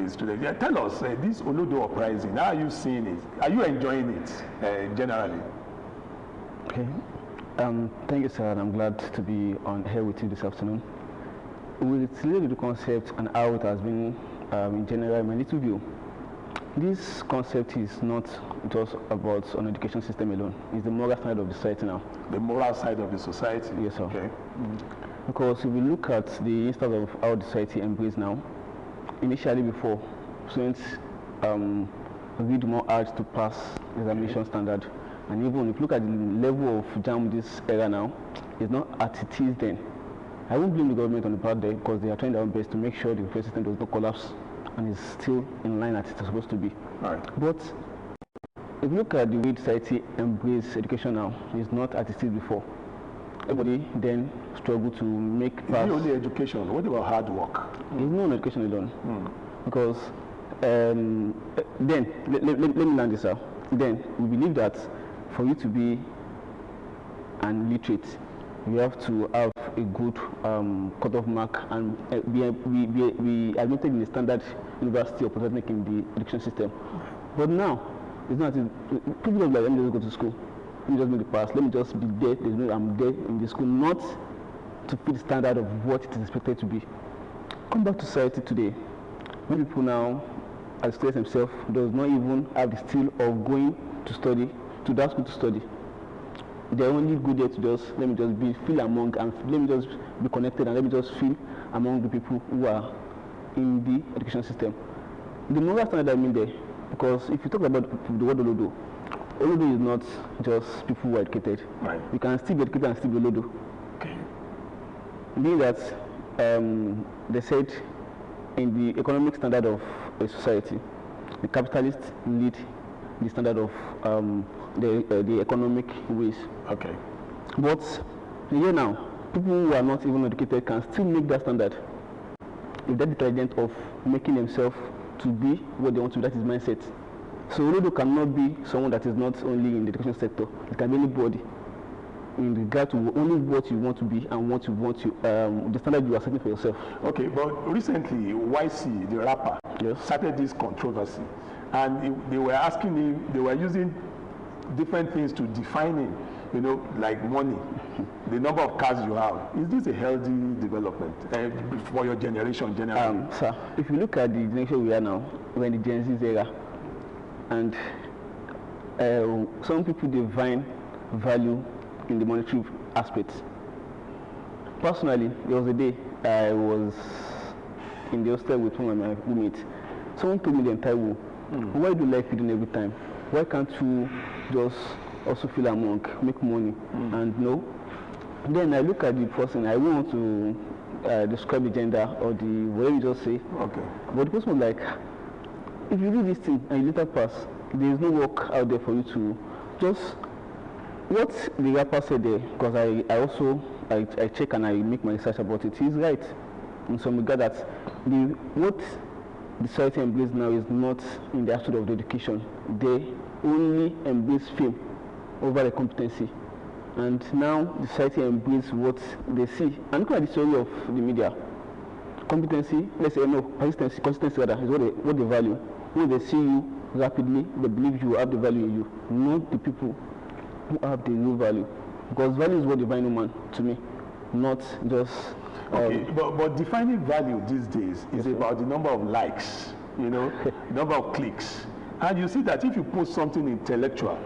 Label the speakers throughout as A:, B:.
A: students. Yeah, tell us, this Olodo Uprising, how are you seeing it? Are you enjoying it generally?
B: Okay. Thank you, sir, and I'm glad to be on here with you this afternoon. With related to the concept and how it has been in general, in my little view, this concept is not just about an education system alone. It's the moral side of the society now.
A: The moral side of the society?
B: Yes, sir.
A: Okay.
B: Because if we look at the instance of how the society embraces now, initially before, students read more hard to pass examination standard. And even if you look at the level of JAM this era now, it's not as it is then. I won't blame the government on the part there because they are trying their own best to make sure the education system does not collapse and is still in line as it's supposed to be.
A: Right.
B: But if you look at the way society embraces education now, it's not as it is before. Everybody then struggle to make pass.
A: It's only education. What about hard work?
B: It's not education alone. Because then, let me land this out. Then, we believe that for you to be an illiterate, you have to have a good cut-off mark and be admitted in the standard university or polytechnic in the education system. But now, it's not. People don't like, let me just go to school. Let me just make the pass. Let me just be there. I'm there in the school, not to fit the standard of what it is expected to be. Come back to society today. Many people now, as students themselves, does not even have the skill of going to study, to that school to study. They only go there to just, let me just feel among, and let me just be connected, and let me just feel among the people who are in the education system. The moral standard I mean there, because if you talk about the word Olodo, Olodo is not just people who are educated.
A: Right.
B: You can still be educated and still be Olodo.
A: Okay.
B: Meaning that they said in the economic standard of a society, the capitalists lead the standard of the economic ways.
A: Okay.
B: But here now, people who are not even educated can still make that standard. If that detergent of making themselves to be what they want to be, that is mindset. So Olodo cannot be someone that is not only in the education sector. It can be anybody in regard to only what you want to be and what you want to, the standard you are setting for yourself.
A: Okay, but recently, YC, the rapper,
B: yes,
A: started this controversy. And they were asking him, they were using different things to define him, you know, like money, the number of cars you have. Is this a healthy development for your generation generally?
B: Sir, if you look at the generation we are now, we're in the Gen Z era, and some people define value in the monetary aspect. Personally, there was a day I was in the hostel with one of my roommates. Someone told me then, Taiwo, why do you like feeding every time? Why can't you just also feel among, make money, and no? Then I look at the person, I want to describe the gender or the whatever you just say.
A: Okay.
B: But the person was like, if you do this thing and you later pass, there is no work out there for you to just, what the rapper said there, because I also check and I make my research about it, he's right in some regard that what the society embraces now is not in the aspect of the education. They only embrace fame over the competency. And now the society embraces what they see. And look at the story of the media. Competency, let's say no, consistency rather, is what they value. When they see you rapidly, they believe you have the value in you, not the people who have the real value. Because value is what defines human to me, not just
A: okay, but defining value these days is about the number of likes, you know, the number of clicks. And you see that if you post something intellectual,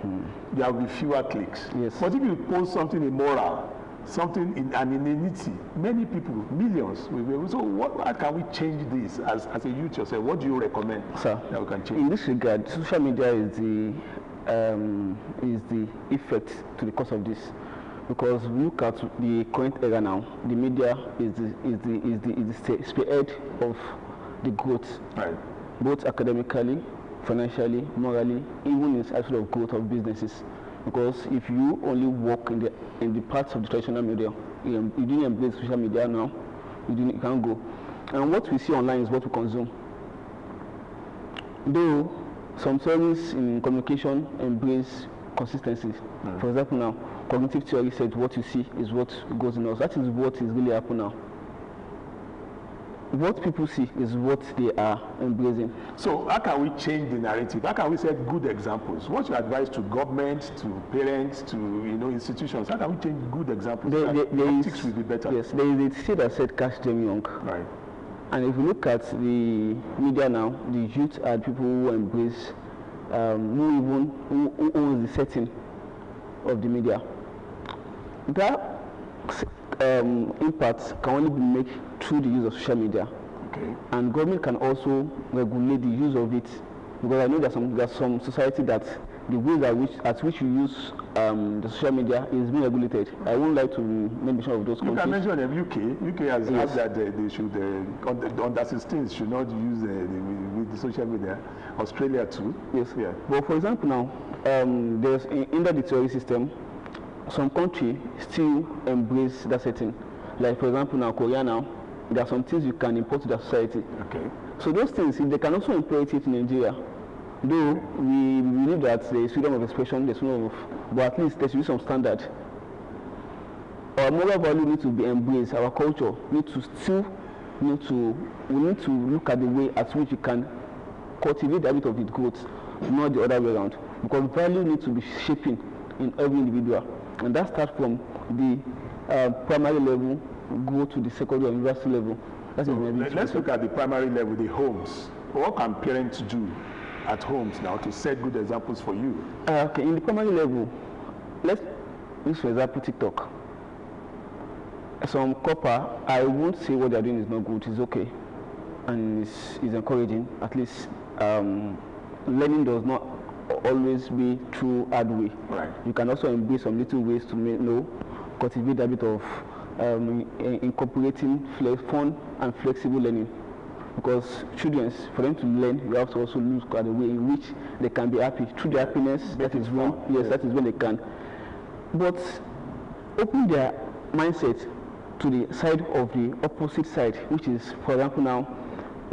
A: there will be fewer clicks.
B: Yes.
A: But if you post something immoral, something in an inanity, many people, millions, will be. So how can we change this as a youth yourself? What do you recommend,
B: sir,
A: that we can change?
B: In this regard, social media is the effect to the cause of this. Because look at the current era now, the media is the spearhead of the growth,
A: right,
B: both academically, financially, morally, even in the aspect of growth of businesses. Because if you only work in the parts of the traditional media, you didn't embrace social media now, you can't go. And what we see online is what we consume. Though some theories in communication embrace consistency. For example, now cognitive theory said what you see is what goes in us. That is what is really happening now. what people see is what they are embracing.
A: So how can we change the narrative? How can we set good examples? What's your advice to government, to parents, to institutions? How can we change good examples? Optics will be better.
B: Yes, there is a state that said catch them young.
A: Right.
B: And if you look at the media now, the youth are people who embrace, who owns the setting of the media. That impact can only be made through the use of social media.
A: Okay.
B: And government can also regulate the use of it, because I know there's some society that the ways at which you use the social media is being regulated. I won't like to mention of those countries.
A: You can mention them. UK has asked that they should under 16s should not use with the social media. Australia too.
B: Yes.
A: Yeah.
B: But for example now, there's under the theory system, some country still embrace that setting. Like for example now, Korea now, there are some things you can import to the society.
A: Okay.
B: So those things, they can also import it in Nigeria. Though we believe that there is freedom of expression, there's freedom of, but at least there should be some standard. Our moral value need to be embraced. Our culture need to still we need to look at the way at which we can cultivate the habit of its growth, not the other way around. Because value needs to be shaping in every individual, and that starts from the primary level, go to the secondary and university level.
A: So let's look at the primary level, the homes. What can parents do at homes now to set good examples for you?
B: Okay, in the primary level, let's use for example TikTok. Some copper, I won't say what they're doing is not good, it's okay, and it's encouraging. At least learning does not always be through hard way.
A: Right.
B: You can also embrace some little ways to cultivate a bit of incorporating fun and flexible learning. Because children, for them to learn, you have to also look at the way in which they can be happy. Through their happiness, that is when, that is when they can. But open their mindset to the side of the opposite side, which is, for example now,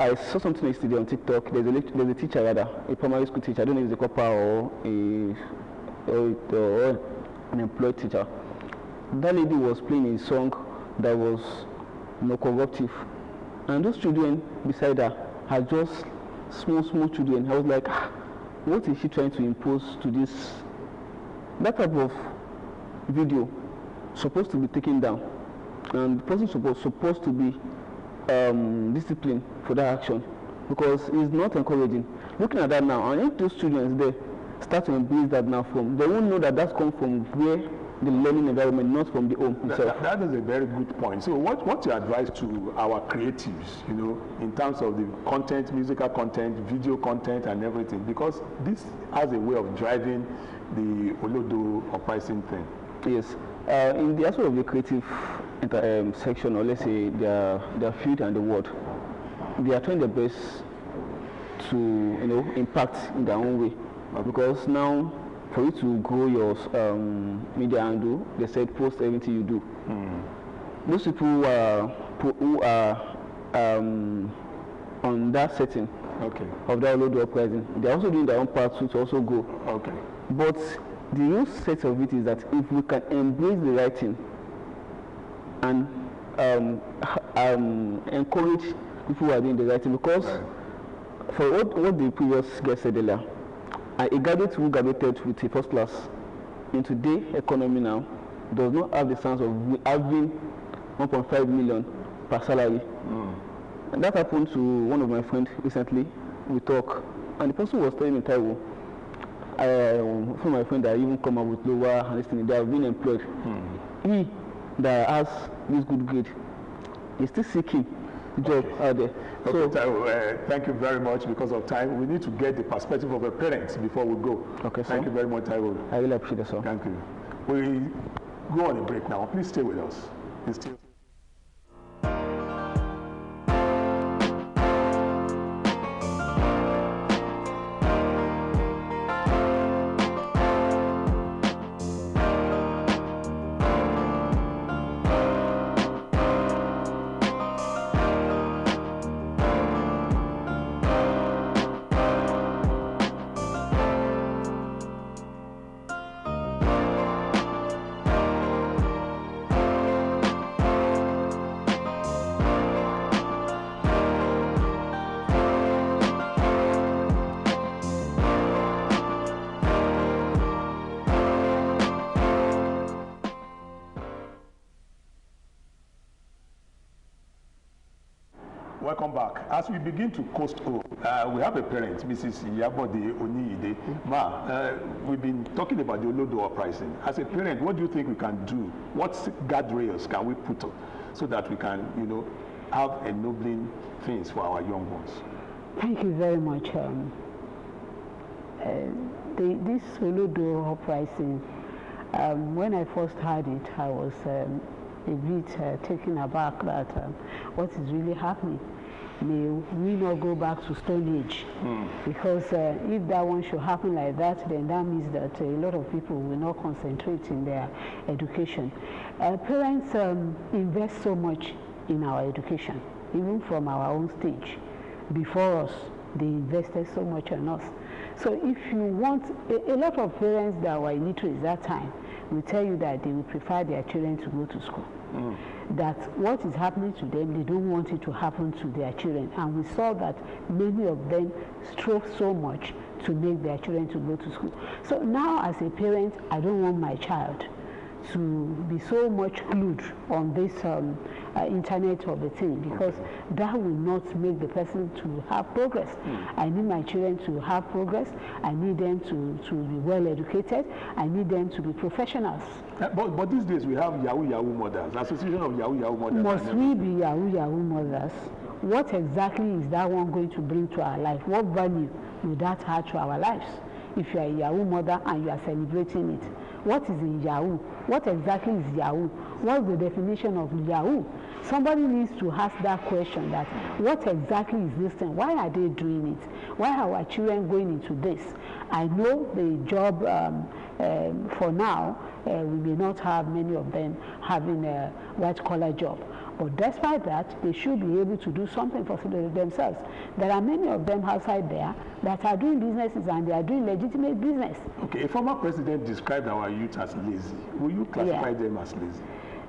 B: I saw something yesterday on TikTok. There's a teacher rather, a primary school teacher. I don't know if it's a copper or an employed teacher. That lady was playing a song that was corruptive. And those children beside her are just small children. I was like, what is she trying to impose to this? That type of video supposed to be taken down, and the person supposed to be disciplined for that action, because it's not encouraging. Looking at that now, and if those children there start to embrace that now, they won't know that that's come from where the learning environment, not from the home itself.
A: That is a very good point. So what's your advice to our creatives, in terms of the content, musical content, video content and everything? Because this has a way of driving the Olodo Uprising thing.
B: Yes. In the aspect of the creative section, or let's say their field and the world, they are trying their best to impact in their own way. Because now, for you to grow your media handle, they said post everything you do. Those people who are on that setting of that Olodo Uprising, they're also doing their own part to also go.
A: Okay.
B: But the real set of it is that if we can embrace the writing and encourage people who are doing the writing, because for what the previous guest said earlier, a graduate who graduated with a first class in today's economy now does not have the chance of having 1.5 million per salary. And that happened to one of my friends recently. We talk, and the person was telling me, Taiwo, from my friend that even come up with lower and listening, they have been employed. He that has this good grade is still seeking job out there. So
A: Taiwo, thank you very much. Because of time, we need to get the perspective of a parent before we go.
B: Okay,
A: thank you very much, Taiwo.
B: I really appreciate it, sir.
A: Thank you. We go on a break now. Please stay with us. Please stay. welcome back. As we begin to coast home, we have a parent, Mrs. Iyabo Oniyide. Ma, we've been talking about the Olodo uprising. As a parent, what do you think we can do? What guardrails can we put up so that we can, you know, have ennobling things for our young ones?
C: Thank you very much. This Olodo uprising, when I first heard it, I was a bit taken aback that what is really happening. May we not go back to Stone Age? Because if that one should happen like that, then that means that a lot of people will not concentrate in their education. Parents invest so much in our education, even from our own stage. Before us, they invested so much on us. So if you want, a lot of parents that were illiterate at that time will tell you that they would prefer their children to go to school. That what is happening to them, they don't want it to happen to their children. And we saw that many of them strove so much to make their children to go to school. So now as a parent, I don't want my child to be so much glued on this internet of the thing, because that will not make the person to have progress. I need my children to have progress. I need them to be well educated. I need them to be professionals.
A: But these days we have Yahoo mothers, Association of Yahoo mothers.
C: Must we be Yahoo mothers? What exactly is that one going to bring to our life? What value will that add to our lives? If you are a Yahoo mother and you are celebrating it, what is in Yahoo? What exactly is Yahoo? What's the definition of Yahoo? Somebody needs to ask that question, that what exactly is this thing? Why are they doing it? Why are our children going into this? I know the job for now, we may not have many of them having a white-collar job. But despite that, they should be able to do something for themselves. There are many of them outside there that are doing businesses, and they are doing legitimate business.
A: Okay, a former president described our youth as lazy. Will you classify them as lazy?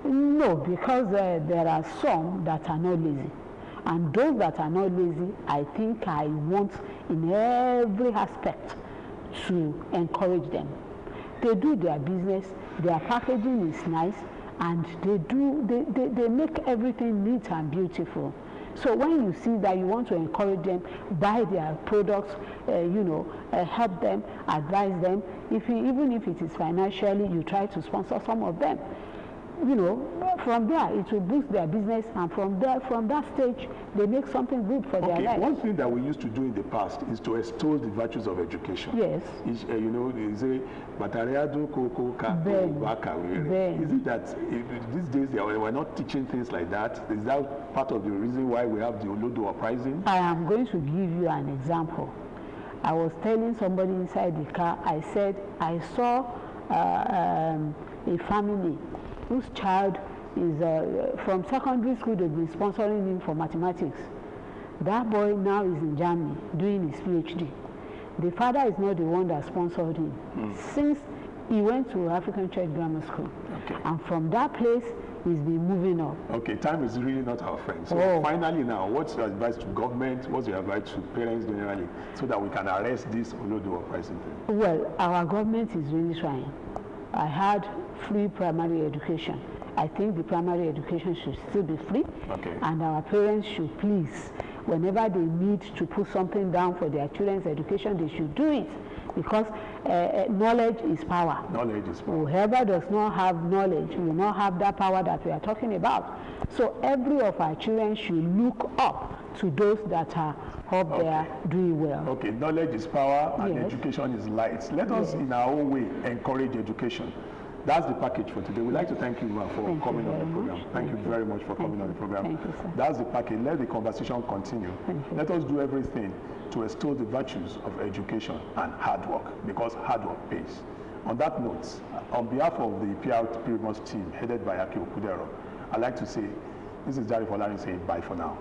C: No, because there are some that are not lazy. And those that are not lazy, I think I want in every aspect to encourage them. They do their business, their packaging is nice, and they make everything neat and beautiful. So when you see that, you want to encourage them, buy their products, help them, advise them. Even if it is financially, you try to sponsor some of them. You know, from there it will boost their business, and from that stage they make something good for their life.
A: One thing that we used to do in the past is to extol the virtues of education.
C: Yes.
A: They say, is it that these days we're not teaching things like that? Is that part of the reason why we have the Olodo uprising?
C: I am going to give you an example. I was telling somebody inside the car, I said I saw a family whose child is from secondary school. They've been sponsoring him for mathematics. That boy now is in Germany doing his PhD. The father is not the one that sponsored him since he went to African Church Grammar School.
A: Okay.
C: And from that place, he's been moving up.
A: Okay, time is really not our friend. So finally now, what's your advice to government? What's your advice to parents generally, so that we can arrest this Olodo uprising thing?
C: Well, our government is really trying. I had free primary education. I think the primary education should still be free.
A: Okay.
C: And our parents should please, whenever they need to put something down for their children's education, they should do it. Because knowledge is power.
A: Knowledge is power.
C: Whoever does not have knowledge will not have that power that we are talking about. So every of our children should look up to those that are up there doing well.
A: Okay, knowledge is power and
C: Yes.
A: education is light. Let us, in our own way, encourage education. That's the package for today. We'd like to thank you, Ma, for coming on the program. Thank you very much for coming on the program.
C: Thank you, sir.
A: That's the package. Let the conversation continue.
C: Thank you.
A: Let us do everything to extol the virtues of education and hard work, because hard work pays. On that note, on behalf of the Pr-Primus team headed by Aki Okudero, I'd like to say, this is Jari Folarin saying bye for now.